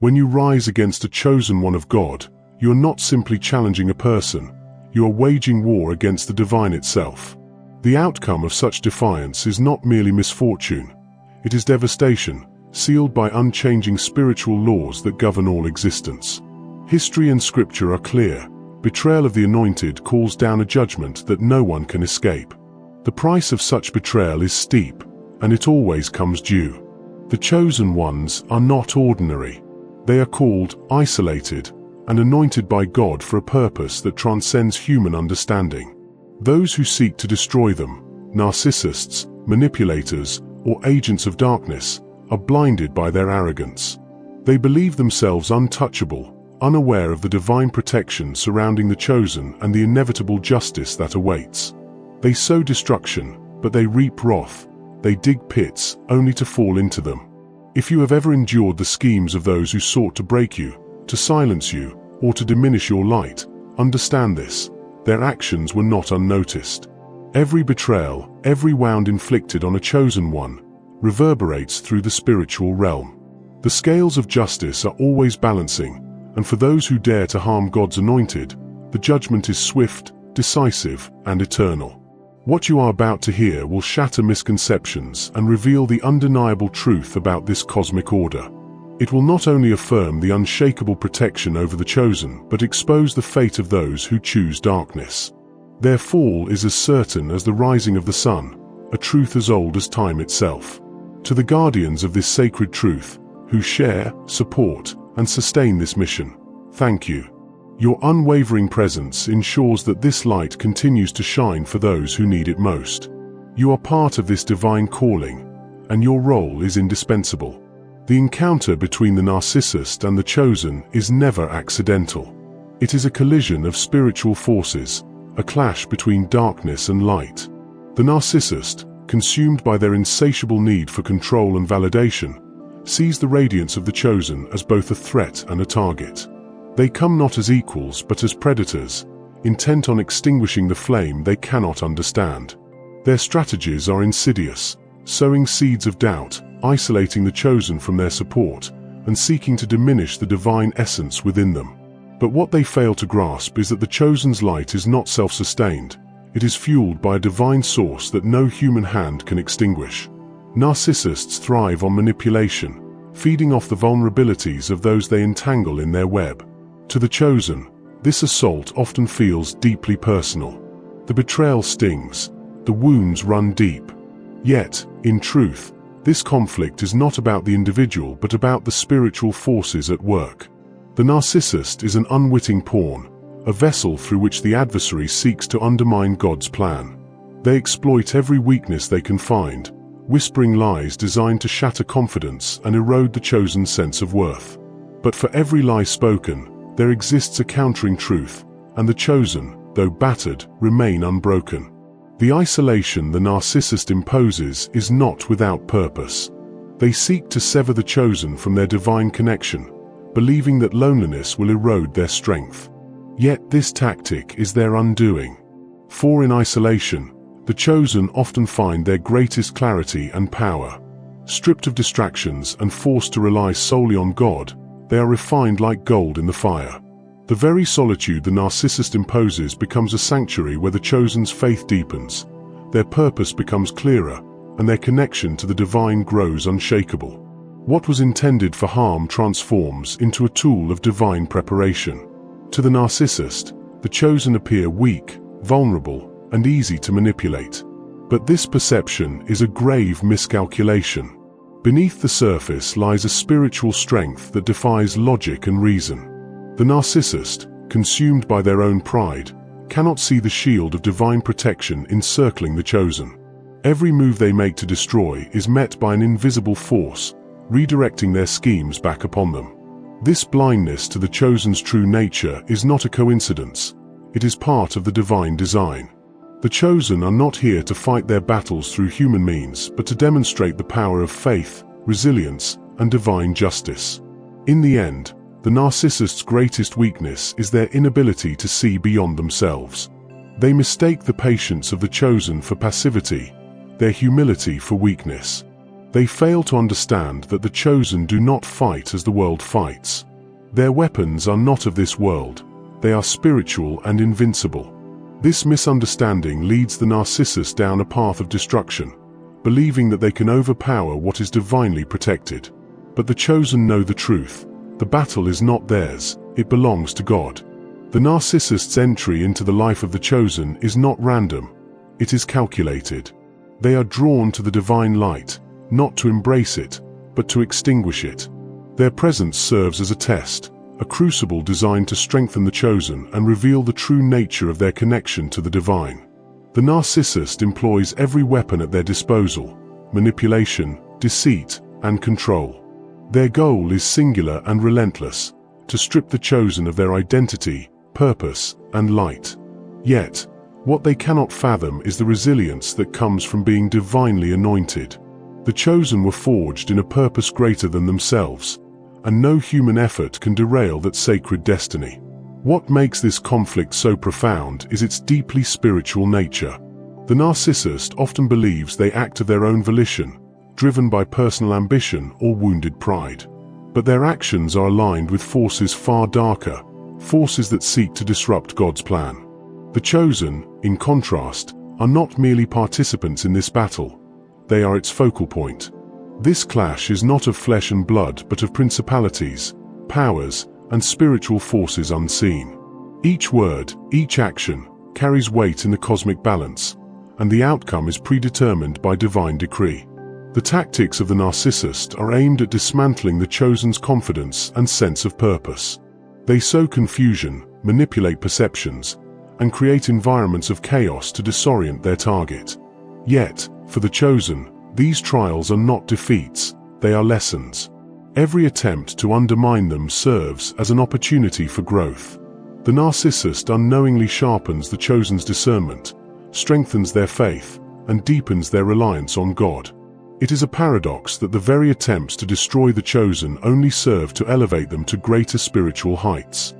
When you rise against a chosen one of God, you are not simply challenging a person, you are waging war against the divine itself. The outcome of such defiance is not merely misfortune, it is devastation, sealed by unchanging spiritual laws that govern all existence. History and scripture are clear. Betrayal of the anointed calls down a judgment that no one can escape. The price of such betrayal is steep, and it always comes due. The chosen ones are not ordinary. They are called, isolated, and anointed by God for a purpose that transcends human understanding. Those who seek to destroy them, narcissists, manipulators, or agents of darkness, are blinded by their arrogance. They believe themselves untouchable, unaware of the divine protection surrounding the chosen and the inevitable justice that awaits. They sow destruction, but they reap wrath. They dig pits, only to fall into them. If you have ever endured the schemes of those who sought to break you, to silence you, or to diminish your light, understand this: their actions were not unnoticed. Every betrayal, every wound inflicted on a chosen one, reverberates through the spiritual realm. The scales of justice are always balancing, and for those who dare to harm God's anointed, the judgment is swift, decisive, and eternal. What you are about to hear will shatter misconceptions and reveal the undeniable truth about this cosmic order. It will not only affirm the unshakable protection over the chosen, but expose the fate of those who choose darkness. Their fall is as certain as the rising of the sun, a truth as old as time itself. To the guardians of this sacred truth, who share, support, and sustain this mission, thank you. Your unwavering presence ensures that this light continues to shine for those who need it most. You are part of this divine calling, and your role is indispensable. The encounter between the narcissist and the chosen is never accidental. It is a collision of spiritual forces, a clash between darkness and light. The narcissist, consumed by their insatiable need for control and validation, sees the radiance of the chosen as both a threat and a target. They come not as equals but as predators, intent on extinguishing the flame they cannot understand. Their strategies are insidious, sowing seeds of doubt, isolating the chosen from their support, and seeking to diminish the divine essence within them. But what they fail to grasp is that the chosen's light is not self-sustained. It is fueled by a divine source that no human hand can extinguish. Narcissists thrive on manipulation, feeding off the vulnerabilities of those they entangle in their web. To the chosen, this assault often feels deeply personal. The betrayal stings, the wounds run deep. Yet, in truth, this conflict is not about the individual but about the spiritual forces at work. The narcissist is an unwitting pawn, a vessel through which the adversary seeks to undermine God's plan. They exploit every weakness they can find, whispering lies designed to shatter confidence and erode the chosen's sense of worth. But for every lie spoken, there exists a countering truth, and the chosen, though battered, remain unbroken. The isolation the narcissist imposes is not without purpose. They seek to sever the chosen from their divine connection, believing that loneliness will erode their strength. Yet this tactic is their undoing. For in isolation, the chosen often find their greatest clarity and power. Stripped of distractions and forced to rely solely on God, they are refined like gold in the fire. The very solitude the narcissist imposes becomes a sanctuary where the chosen's faith deepens, their purpose becomes clearer, and their connection to the divine grows unshakable. What was intended for harm transforms into a tool of divine preparation. To the narcissist, the chosen appear weak, vulnerable, and easy to manipulate. But this perception is a grave miscalculation. Beneath the surface lies a spiritual strength that defies logic and reason. The narcissist, consumed by their own pride, cannot see the shield of divine protection encircling the chosen. Every move they make to destroy is met by an invisible force, redirecting their schemes back upon them. This blindness to the chosen's true nature is not a coincidence. It is part of the divine design. The chosen are not here to fight their battles through human means, but to demonstrate the power of faith, resilience, and divine justice. In the end, the narcissist's greatest weakness is their inability to see beyond themselves. They mistake the patience of the chosen for passivity, their humility for weakness. They fail to understand that the chosen do not fight as the world fights. Their weapons are not of this world. They are spiritual and invincible. This misunderstanding leads the narcissist down a path of destruction, believing that they can overpower what is divinely protected. But the chosen know the truth. The battle is not theirs, it belongs to God. The narcissist's entry into the life of the chosen is not random, it is calculated. They are drawn to the divine light, not to embrace it, but to extinguish it. Their presence serves as a test, a crucible designed to strengthen the chosen and reveal the true nature of their connection to the divine. The narcissist employs every weapon at their disposal: manipulation, deceit, and control. Their goal is singular and relentless: to strip the chosen of their identity, purpose, and light. Yet, what they cannot fathom is the resilience that comes from being divinely anointed. The chosen were forged in a purpose greater than themselves, and no human effort can derail that sacred destiny. What makes this conflict so profound is its deeply spiritual nature. The narcissist often believes they act of their own volition, driven by personal ambition or wounded pride. But their actions are aligned with forces far darker, forces that seek to disrupt God's plan. The chosen, in contrast, are not merely participants in this battle. They are its focal point. This clash is not of flesh and blood but of principalities, powers, and spiritual forces unseen. Each word, each action, carries weight in the cosmic balance, and the outcome is predetermined by divine decree. The tactics of the narcissist are aimed at dismantling the chosen's confidence and sense of purpose. They sow confusion, manipulate perceptions, and create environments of chaos to disorient their target. Yet, for the chosen, these trials are not defeats, they are lessons. Every attempt to undermine them serves as an opportunity for growth. The narcissist unknowingly sharpens the chosen's discernment, strengthens their faith, and deepens their reliance on God. It is a paradox that the very attempts to destroy the chosen only serve to elevate them to greater spiritual heights.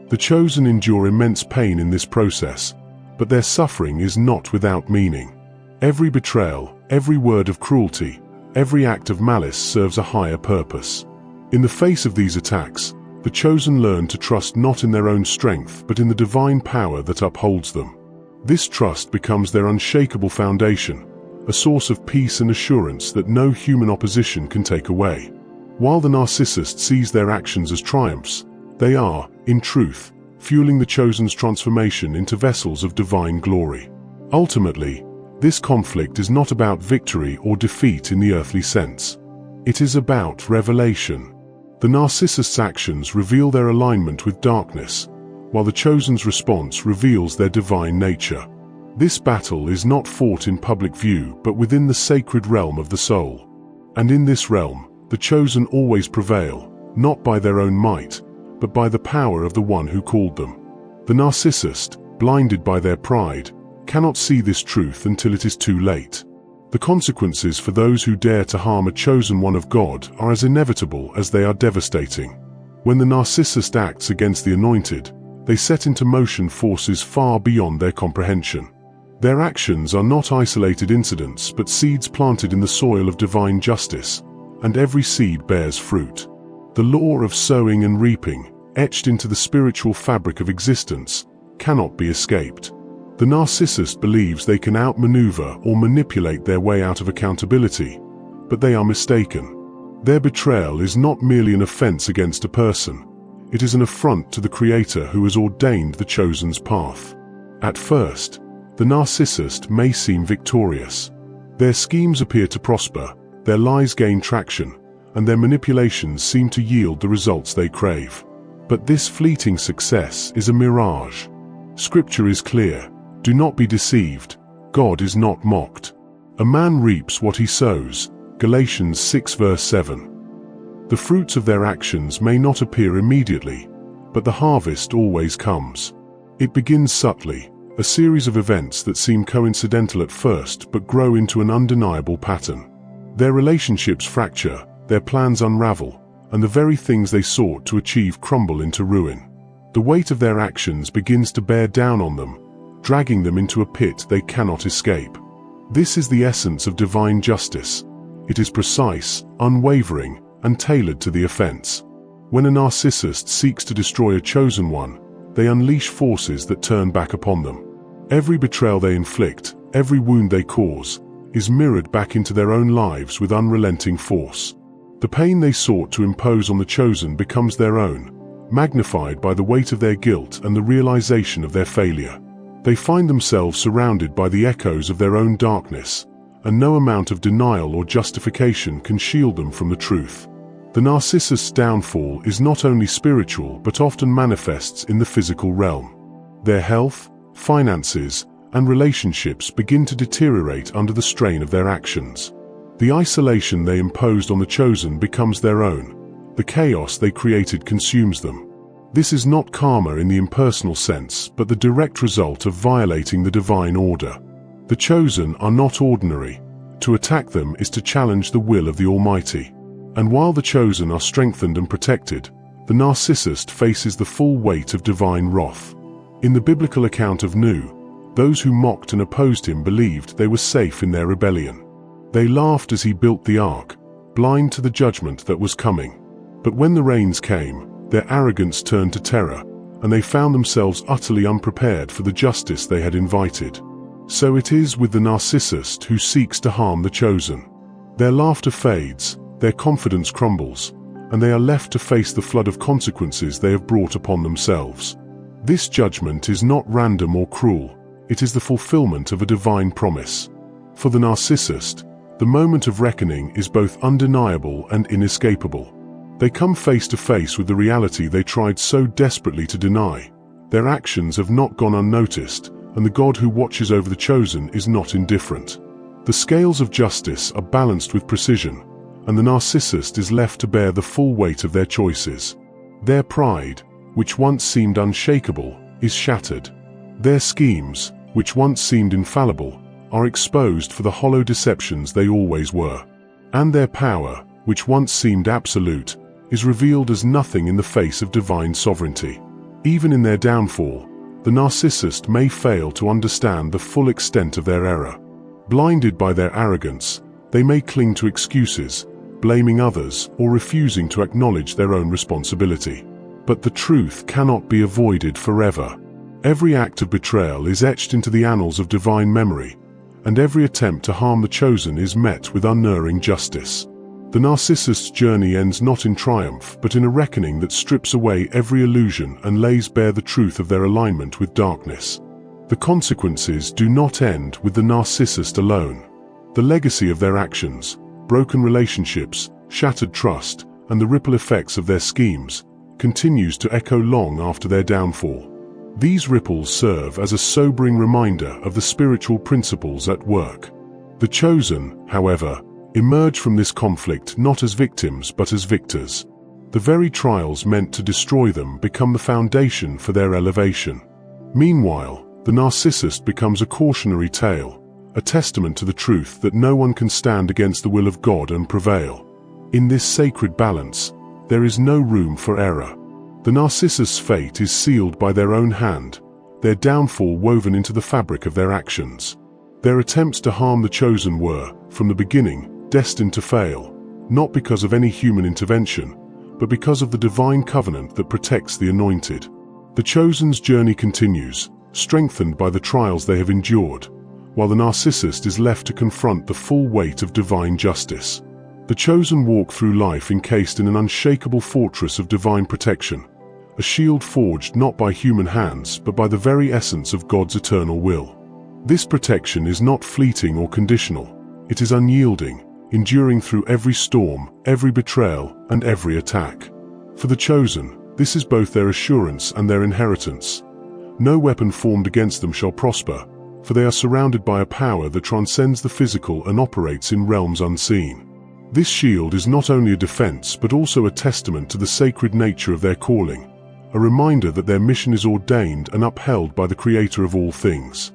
The chosen endure immense pain in this process, but their suffering is not without meaning. Every betrayal, every word of cruelty, every act of malice serves a higher purpose. In the face of these attacks, the chosen learn to trust not in their own strength but in the divine power that upholds them. This trust becomes their unshakable foundation, a source of peace and assurance that no human opposition can take away. While the narcissist sees their actions as triumphs, they are, in truth, fueling the chosen's transformation into vessels of divine glory. Ultimately, this conflict is not about victory or defeat in the earthly sense. It is about revelation. The narcissist's actions reveal their alignment with darkness, while the chosen's response reveals their divine nature. This battle is not fought in public view but within the sacred realm of the soul. And in this realm, the chosen always prevail, not by their own might, but by the power of the one who called them. The narcissist, blinded by their pride, cannot see this truth until it is too late. The consequences for those who dare to harm a chosen one of God are as inevitable as they are devastating. When the narcissist acts against the anointed, they set into motion forces far beyond their comprehension. Their actions are not isolated incidents but seeds planted in the soil of divine justice, and every seed bears fruit. The law of sowing and reaping, etched into the spiritual fabric of existence, cannot be escaped. The narcissist believes they can outmaneuver or manipulate their way out of accountability, but they are mistaken. Their betrayal is not merely an offense against a person, it is an affront to the Creator who has ordained the chosen's path. At first, the narcissist may seem victorious. Their schemes appear to prosper, their lies gain traction, and their manipulations seem to yield the results they crave. But this fleeting success is a mirage. Scripture is clear: do not be deceived, God is not mocked. A man reaps what he sows, Galatians 6 verse 7. The fruits of their actions may not appear immediately, but the harvest always comes. It begins subtly, a series of events that seem coincidental at first but grow into an undeniable pattern. Their relationships fracture, their plans unravel, and the very things they sought to achieve crumble into ruin. The weight of their actions begins to bear down on them, dragging them into a pit they cannot escape. This is the essence of divine justice. It is precise, unwavering, and tailored to the offense. When a narcissist seeks to destroy a chosen one, they unleash forces that turn back upon them. Every betrayal they inflict, every wound they cause, is mirrored back into their own lives with unrelenting force. The pain they sought to impose on the chosen becomes their own, magnified by the weight of their guilt and the realization of their failure. They find themselves surrounded by the echoes of their own darkness, and no amount of denial or justification can shield them from the truth. The narcissist's downfall is not only spiritual but often manifests in the physical realm. Their health, finances, and relationships begin to deteriorate under the strain of their actions. The isolation they imposed on the chosen becomes their own. The chaos they created consumes them. This is not karma in the impersonal sense, but the direct result of violating the divine order. The chosen are not ordinary. To attack them is to challenge the will of the Almighty. And while the chosen are strengthened and protected, the narcissist faces the full weight of divine wrath. In the biblical account of Nuh, those who mocked and opposed him believed they were safe in their rebellion. They laughed as he built the ark, blind to the judgment that was coming. But when the rains came, their arrogance turned to terror, and they found themselves utterly unprepared for the justice they had invited. So it is with the narcissist who seeks to harm the chosen. Their laughter fades, their confidence crumbles, and they are left to face the flood of consequences they have brought upon themselves. This judgment is not random or cruel, it is the fulfillment of a divine promise. For the narcissist, the moment of reckoning is both undeniable and inescapable. They come face to face with the reality they tried so desperately to deny. Their actions have not gone unnoticed, and the God who watches over the chosen is not indifferent. The scales of justice are balanced with precision, and the narcissist is left to bear the full weight of their choices. Their pride, which once seemed unshakable, is shattered. Their schemes, which once seemed infallible, are exposed for the hollow deceptions they always were. And their power, which once seemed absolute, is revealed as nothing in the face of divine sovereignty. Even in their downfall, the narcissist may fail to understand the full extent of their error. Blinded by their arrogance, they may cling to excuses, blaming others or refusing to acknowledge their own responsibility. But the truth cannot be avoided forever. Every act of betrayal is etched into the annals of divine memory, and every attempt to harm the chosen is met with unerring justice. The narcissist's journey ends not in triumph, but in a reckoning that strips away every illusion and lays bare the truth of their alignment with darkness. The consequences do not end with the narcissist alone. The legacy of their actions, broken relationships, shattered trust, and the ripple effects of their schemes, continues to echo long after their downfall. These ripples serve as a sobering reminder of the spiritual principles at work. The chosen, however, emerge from this conflict not as victims but as victors. The very trials meant to destroy them become the foundation for their elevation. Meanwhile, the narcissist becomes a cautionary tale, a testament to the truth that no one can stand against the will of God and prevail. In this sacred balance, there is no room for error. The narcissist's fate is sealed by their own hand, their downfall woven into the fabric of their actions. Their attempts to harm the chosen were, from the beginning, destined to fail, not because of any human intervention, but because of the divine covenant that protects the anointed. The chosen's journey continues, strengthened by the trials they have endured, while the narcissist is left to confront the full weight of divine justice. The chosen walk through life encased in an unshakable fortress of divine protection, a shield forged not by human hands but by the very essence of God's eternal will. This protection is not fleeting or conditional, it is unyielding, enduring through every storm, every betrayal, and every attack. For the chosen, this is both their assurance and their inheritance. No weapon formed against them shall prosper, for they are surrounded by a power that transcends the physical and operates in realms unseen. This shield is not only a defense but also a testament to the sacred nature of their calling, a reminder that their mission is ordained and upheld by the Creator of all things.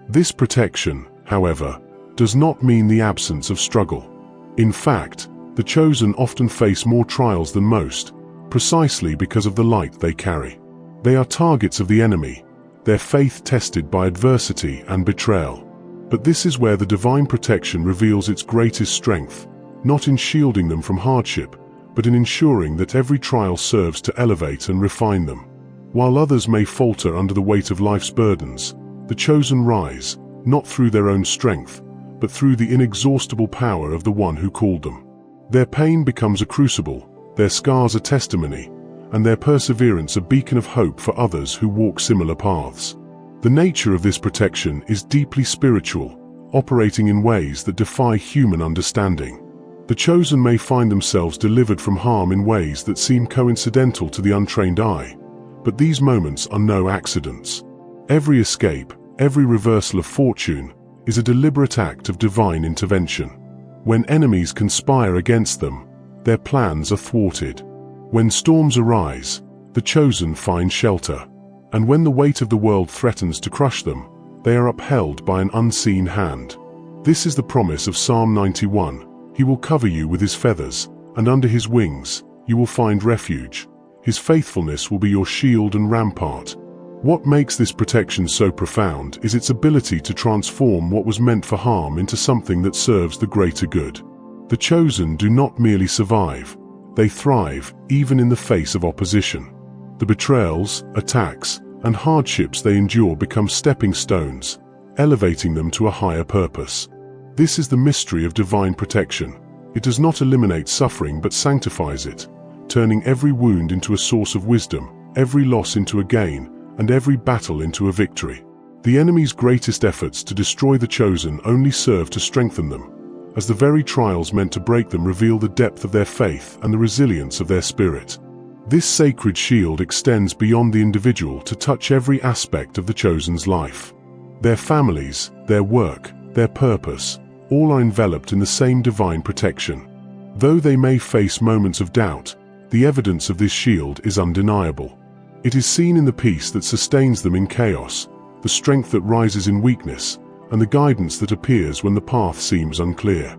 This protection, however, does not mean the absence of struggle. In fact, the chosen often face more trials than most, precisely because of the light they carry. They are targets of the enemy, their faith tested by adversity and betrayal. But this is where the divine protection reveals its greatest strength. not in shielding them from hardship, but in ensuring that every trial serves to elevate and refine them. While others may falter under the weight of life's burdens, the chosen rise, not through their own strength, but through the inexhaustible power of the one who called them. Their pain becomes a crucible, their scars a testimony, and their perseverance a beacon of hope for others who walk similar paths. The nature of this protection is deeply spiritual, operating in ways that defy human understanding. The chosen may find themselves delivered from harm in ways that seem coincidental to the untrained eye, but these moments are no accidents. Every escape, every reversal of fortune, is a deliberate act of divine intervention. When enemies conspire against them, their plans are thwarted. When storms arise, the chosen find shelter. And when the weight of the world threatens to crush them, they are upheld by an unseen hand. This is the promise of Psalm 91. He will cover you with his feathers, and under his wings you will find refuge. His faithfulness will be your shield and rampart. What makes this protection so profound is its ability to transform what was meant for harm into something that serves the greater good. The chosen do not merely survive, they thrive even in the face of opposition. The betrayals, attacks, and hardships they endure become stepping stones, elevating them to a higher purpose. This is the mystery of divine protection. It does not eliminate suffering but sanctifies it, turning every wound into a source of wisdom, every loss into a gain, and every battle into a victory. The enemy's greatest efforts to destroy the chosen only serve to strengthen them, as the very trials meant to break them reveal the depth of their faith and the resilience of their spirit. This sacred shield extends beyond the individual to touch every aspect of the chosen's life. Their families, their work, their purpose, all are enveloped in the same divine protection. Though they may face moments of doubt, the evidence of this shield is undeniable. It is seen in the peace that sustains them in chaos, the strength that rises in weakness, and the guidance that appears when the path seems unclear.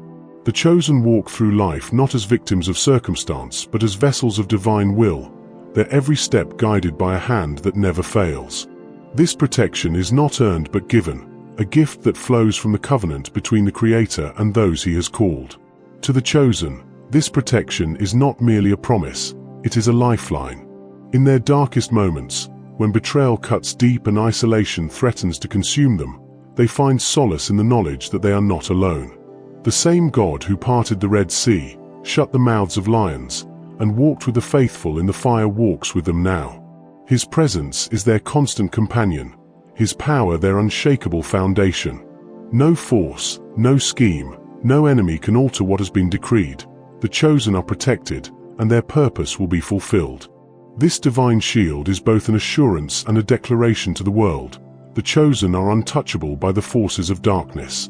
The chosen walk through life not as victims of circumstance, but as vessels of divine will, their every step guided by a hand that never fails. This protection is not earned but given, a gift that flows from the covenant between the Creator and those he has called. To the chosen, this protection is not merely a promise, it is a lifeline. In their darkest moments, when betrayal cuts deep and isolation threatens to consume them, they find solace in the knowledge that they are not alone. The same God who parted the Red Sea, shut the mouths of lions, and walked with the faithful in the fire walks with them now. His presence is their constant companion, his power their unshakable foundation. No force, no scheme, no enemy can alter what has been decreed. The chosen are protected, and their purpose will be fulfilled. This divine shield is both an assurance and a declaration to the world. The chosen are untouchable by the forces of darkness.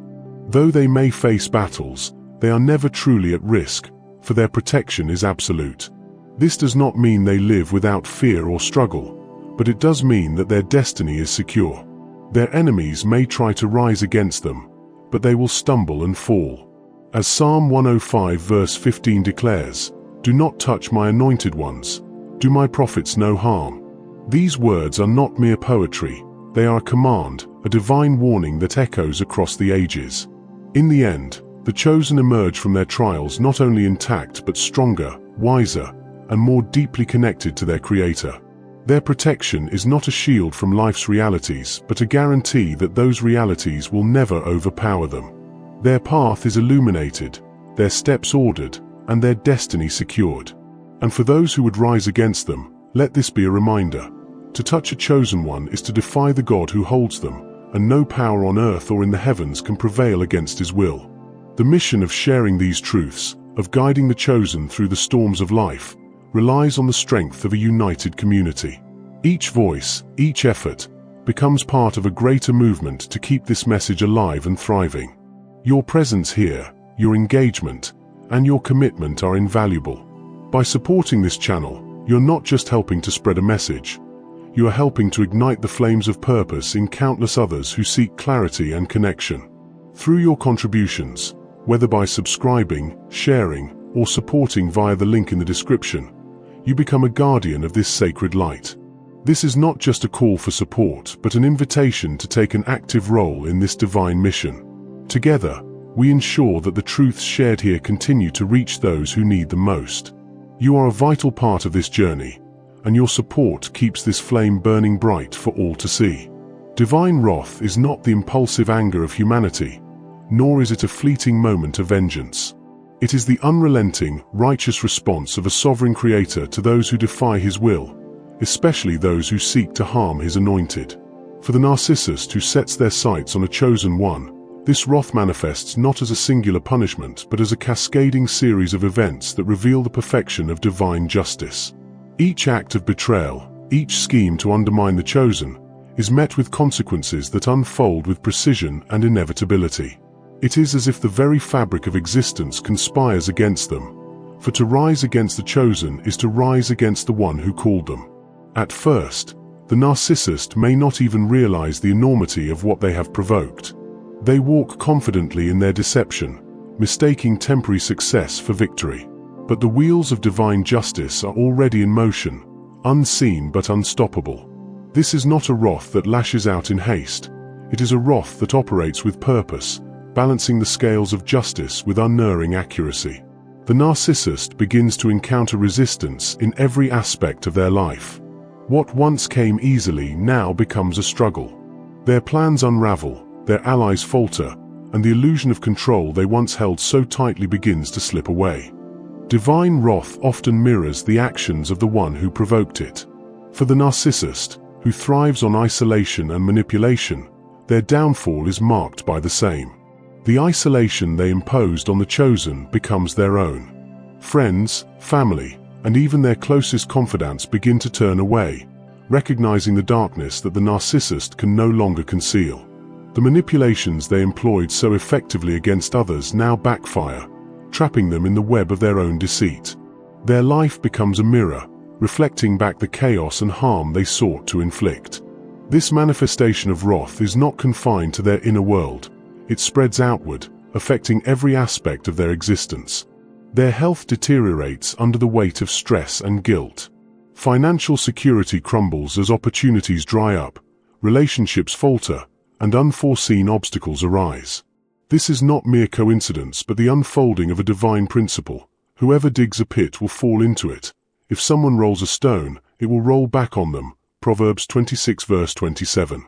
Though they may face battles, they are never truly at risk, for their protection is absolute. This does not mean they live without fear or struggle, but it does mean that their destiny is secure. Their enemies may try to rise against them, but they will stumble and fall. As Psalm 105 verse 15 declares, "Do not touch my anointed ones, do my prophets no harm." These words are not mere poetry, they are a command, a divine warning that echoes across the ages. In the end, the chosen emerge from their trials not only intact but stronger, wiser, and more deeply connected to their Creator. Their protection is not a shield from life's realities, but a guarantee that those realities will never overpower them. Their path is illuminated, their steps ordered, and their destiny secured. And for those who would rise against them, let this be a reminder. To touch a chosen one is to defy the God who holds them, and no power on earth or in the heavens can prevail against his will. The mission of sharing these truths, of guiding the chosen through the storms of life, relies on the strength of a united community. Each voice, each effort, becomes part of a greater movement to keep this message alive and thriving. Your presence here, your engagement, and your commitment are invaluable. By supporting this channel, you're not just helping to spread a message, you are helping to ignite the flames of purpose in countless others who seek clarity and connection. Through your contributions, whether by subscribing, sharing, or supporting via the link in the description, you become a guardian of this sacred light. This is not just a call for support, but an invitation to take an active role in this divine mission. Together, we ensure that the truths shared here continue to reach those who need them most. You are a vital part of this journey, and your support keeps this flame burning bright for all to see. Divine wrath is not the impulsive anger of humanity, nor is it a fleeting moment of vengeance. It is the unrelenting, righteous response of a sovereign creator to those who defy his will, especially those who seek to harm his anointed. For the narcissist who sets their sights on a chosen one, this wrath manifests not as a singular punishment but as a cascading series of events that reveal the perfection of divine justice. Each act of betrayal, each scheme to undermine the chosen, is met with consequences that unfold with precision and inevitability. It is as if the very fabric of existence conspires against them, for to rise against the chosen is to rise against the one who called them. At first, the narcissist may not even realize the enormity of what they have provoked. They walk confidently in their deception, mistaking temporary success for victory. But the wheels of divine justice are already in motion, unseen but unstoppable. This is not a wrath that lashes out in haste. It is a wrath that operates with purpose, balancing the scales of justice with unerring accuracy. The narcissist begins to encounter resistance in every aspect of their life. What once came easily now becomes a struggle. Their plans unravel, their allies falter, and the illusion of control they once held so tightly begins to slip away. Divine wrath often mirrors the actions of the one who provoked it. For the narcissist, who thrives on isolation and manipulation, their downfall is marked by the same. The isolation they imposed on the chosen becomes their own. Friends, family, and even their closest confidants begin to turn away, recognizing the darkness that the narcissist can no longer conceal. The manipulations they employed so effectively against others now backfire, trapping them in the web of their own deceit. Their life becomes a mirror, reflecting back the chaos and harm they sought to inflict. This manifestation of wrath is not confined to their inner world. It spreads outward, affecting every aspect of their existence. Their health deteriorates under the weight of stress and guilt. Financial security crumbles as opportunities dry up, relationships falter, and unforeseen obstacles arise. This is not mere coincidence but the unfolding of a divine principle. Whoever digs a pit will fall into it. If someone rolls a stone, it will roll back on them. Proverbs 26 verse 27.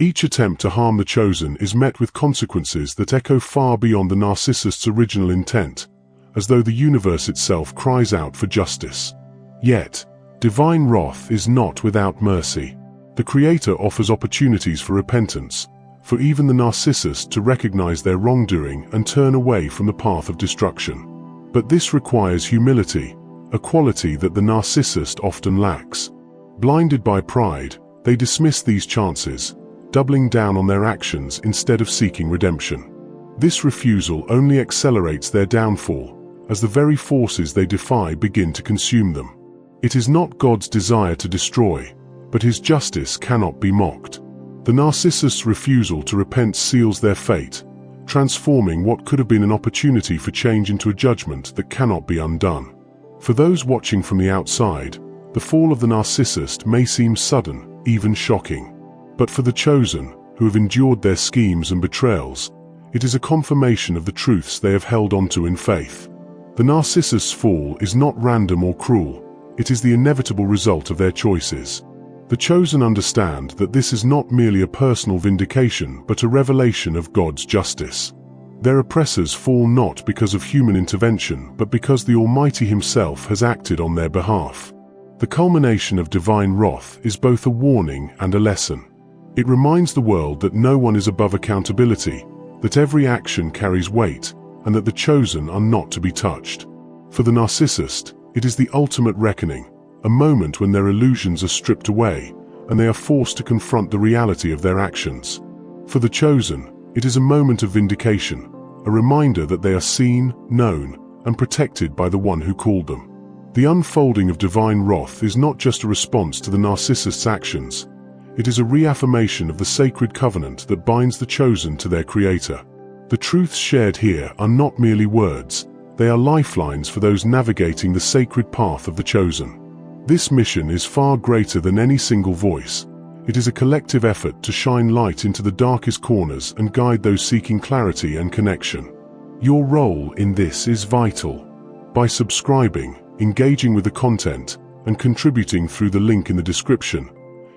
Each attempt to harm the chosen is met with consequences that echo far beyond the narcissist's original intent, as though the universe itself cries out for justice. Yet, divine wrath is not without mercy. The Creator offers opportunities for repentance, for even the narcissist to recognize their wrongdoing and turn away from the path of destruction. But this requires humility, a quality that the narcissist often lacks. Blinded by pride, they dismiss these chances, doubling down on their actions instead of seeking redemption. This refusal only accelerates their downfall, as the very forces they defy begin to consume them. It is not God's desire to destroy, but His justice cannot be mocked. The narcissist's refusal to repent seals their fate, transforming what could have been an opportunity for change into a judgment that cannot be undone. For those watching from the outside, the fall of the narcissist may seem sudden, even shocking. But for the chosen, who have endured their schemes and betrayals, it is a confirmation of the truths they have held onto in faith. The narcissist's fall is not random or cruel, it is the inevitable result of their choices. The chosen understand that this is not merely a personal vindication but a revelation of God's justice. Their oppressors fall not because of human intervention but because the Almighty Himself has acted on their behalf. The culmination of divine wrath is both a warning and a lesson. It reminds the world that no one is above accountability, that every action carries weight, and that the chosen are not to be touched. For the narcissist, it is the ultimate reckoning, a moment when their illusions are stripped away, and they are forced to confront the reality of their actions. For the chosen, it is a moment of vindication, a reminder that they are seen, known, and protected by the one who called them. The unfolding of divine wrath is not just a response to the narcissist's actions, it is a reaffirmation of the sacred covenant that binds the chosen to their Creator. The truths shared here are not merely words, they are lifelines for those navigating the sacred path of the chosen. This mission is far greater than any single voice. It is a collective effort to shine light into the darkest corners and guide those seeking clarity and connection. Your role in this is vital. By subscribing, engaging with the content, and contributing through the link in the description,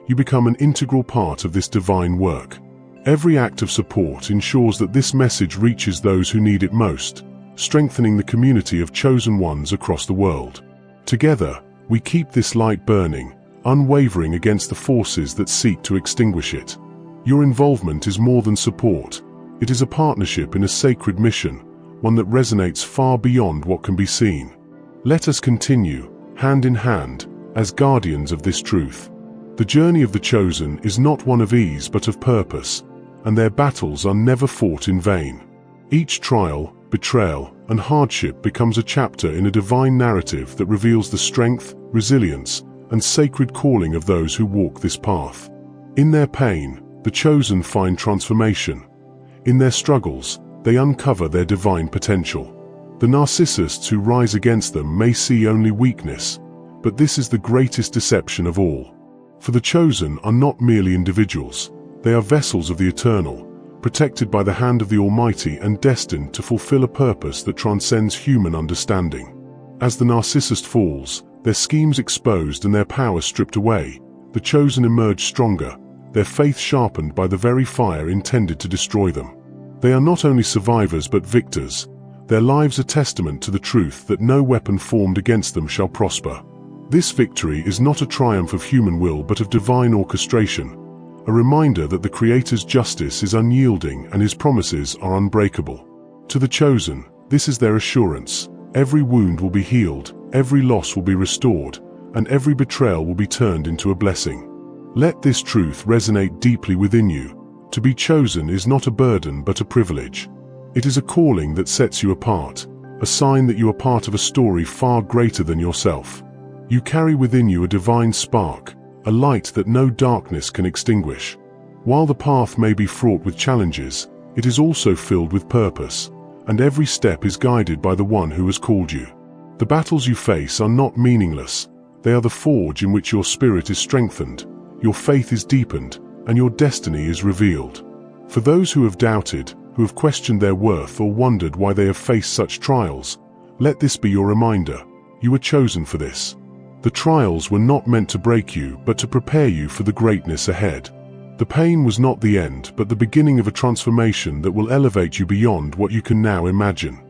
you become an integral part of this divine work. Every act of support ensures that this message reaches those who need it most, strengthening the community of chosen ones across the world. Together, we keep this light burning, unwavering against the forces that seek to extinguish it. Your involvement is more than support. It is a partnership in a sacred mission, one that resonates far beyond what can be seen. Let us continue, hand in hand, as guardians of this truth. The journey of the chosen is not one of ease but of purpose, and their battles are never fought in vain. Each trial, betrayal, and hardship becomes a chapter in a divine narrative that reveals the strength, resilience, and sacred calling of those who walk this path. In their pain, the chosen find transformation. In their struggles, they uncover their divine potential. The narcissists who rise against them may see only weakness, but this is the greatest deception of all. For the chosen are not merely individuals, they are vessels of the eternal, protected by the hand of the Almighty and destined to fulfill a purpose that transcends human understanding. As the narcissist falls, their schemes exposed and their power stripped away, the chosen emerge stronger, their faith sharpened by the very fire intended to destroy them. They are not only survivors but victors. Their lives are testament to the truth that no weapon formed against them shall prosper. This victory is not a triumph of human will but of divine orchestration, a reminder that the Creator's justice is unyielding and His promises are unbreakable. To the chosen, this is their assurance. Every wound will be healed, every loss will be restored, and every betrayal will be turned into a blessing. Let this truth resonate deeply within you. To be chosen is not a burden but a privilege. It is a calling that sets you apart, a sign that you are part of a story far greater than yourself. You carry within you a divine spark, a light that no darkness can extinguish. While the path may be fraught with challenges, it is also filled with purpose, and every step is guided by the one who has called you. The battles you face are not meaningless. They are the forge in which your spirit is strengthened, your faith is deepened, and your destiny is revealed. For those who have doubted, who have questioned their worth or wondered why they have faced such trials, let this be your reminder. You were chosen for this. The trials were not meant to break you, but to prepare you for the greatness ahead. The pain was not the end, but the beginning of a transformation that will elevate you beyond what you can now imagine.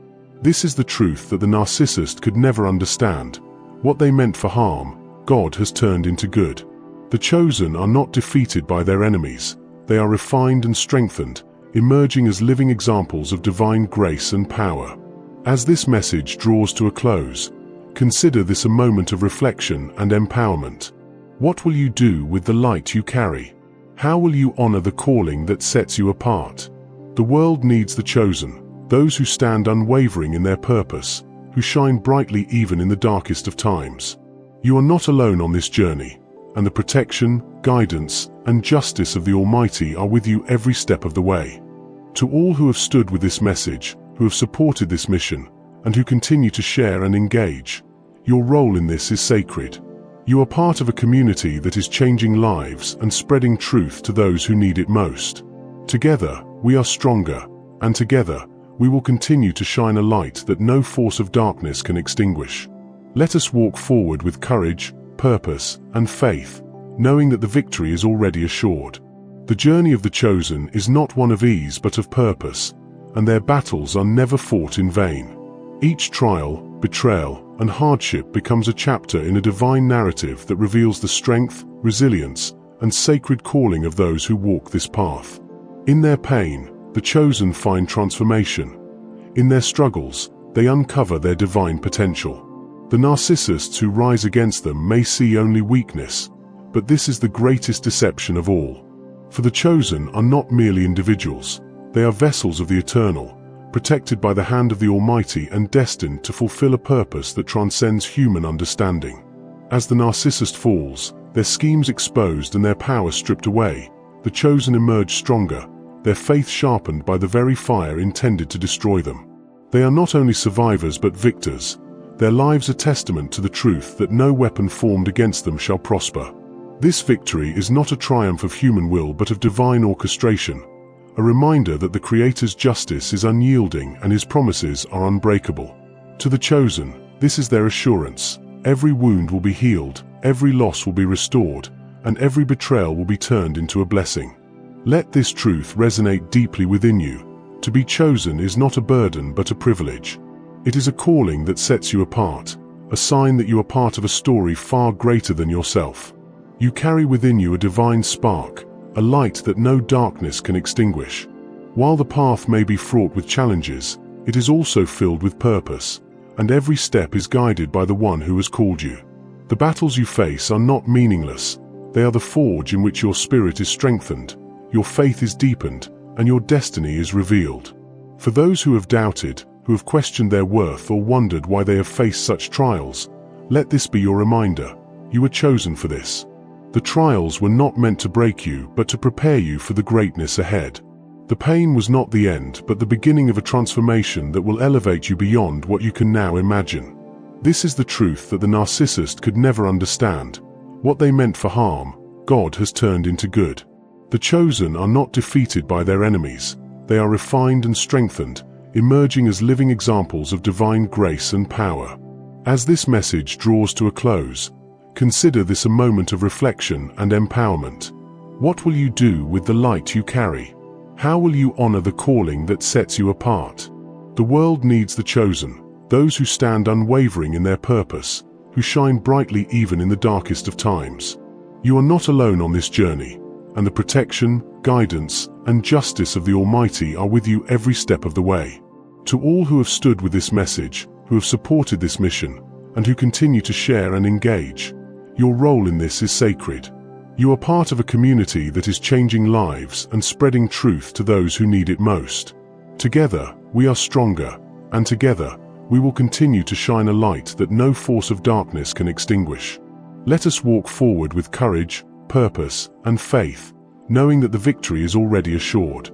This is the truth that the narcissist could never understand. What they meant for harm, God has turned into good. The chosen are not defeated by their enemies. They are refined and strengthened, emerging as living examples of divine grace and power. As this message draws to a close, consider this a moment of reflection and empowerment. What will you do with the light you carry? How will you honor the calling that sets you apart? The world needs the chosen, those who stand unwavering in their purpose, who shine brightly even in the darkest of times. You are not alone on this journey, and the protection, guidance, and justice of the Almighty are with you every step of the way. To all who have stood with this message, who have supported this mission, and who continue to share and engage, your role in this is sacred. You are part of a community that is changing lives and spreading truth to those who need it most. Together, we are stronger, and together, we will continue to shine a light that no force of darkness can extinguish. Let us walk forward with courage, purpose, and faith, knowing that the victory is already assured. The journey of the chosen is not one of ease but of purpose, and their battles are never fought in vain. Each trial, betrayal, and hardship becomes a chapter in a divine narrative that reveals the strength, resilience, and sacred calling of those who walk this path. In their pain, the chosen find transformation. In their struggles, they uncover their divine potential. The narcissists who rise against them may see only weakness, but this is the greatest deception of all. For the chosen are not merely individuals, they are vessels of the eternal, protected by the hand of the Almighty and destined to fulfill a purpose that transcends human understanding. As the narcissist falls, their schemes exposed and their power stripped away, the chosen emerge stronger, their faith sharpened by the very fire intended to destroy them. They are not only survivors but victors. Their lives are testament to the truth that no weapon formed against them shall prosper. This victory is not a triumph of human will but of divine orchestration, a reminder that the Creator's justice is unyielding and His promises are unbreakable. To the chosen, this is their assurance: every wound will be healed, every loss will be restored, and every betrayal will be turned into a blessing. Let this truth resonate deeply within you. To be chosen is not a burden but a privilege. It is a calling that sets you apart, a sign that you are part of a story far greater than yourself. You carry within you a divine spark, a light that no darkness can extinguish. While the path may be fraught with challenges, it is also filled with purpose, and every step is guided by the one who has called you. The battles you face are not meaningless. They are the forge in which your spirit is strengthened, your faith is deepened, and your destiny is revealed. For those who have doubted, who have questioned their worth or wondered why they have faced such trials, let this be your reminder: you were chosen for this. The trials were not meant to break you, but to prepare you for the greatness ahead. The pain was not the end, but the beginning of a transformation that will elevate you beyond what you can now imagine. This is the truth that the narcissist could never understand. What they meant for harm, God has turned into good. The chosen are not defeated by their enemies. They are refined and strengthened, emerging as living examples of divine grace and power. As this message draws to a close, consider this a moment of reflection and empowerment. What will you do with the light you carry? How will you honor the calling that sets you apart? The world needs the chosen, those who stand unwavering in their purpose, who shine brightly even in the darkest of times. You are not alone on this journey, and the protection, guidance, and justice of the Almighty are with you every step of the way. To all who have stood with this message, who have supported this mission, and who continue to share and engage, your role in this is sacred. You are part of a community that is changing lives and spreading truth to those who need it most. Together, we are stronger, and together, we will continue to shine a light that no force of darkness can extinguish. Let us walk forward with courage, purpose, and faith, knowing that the victory is already assured.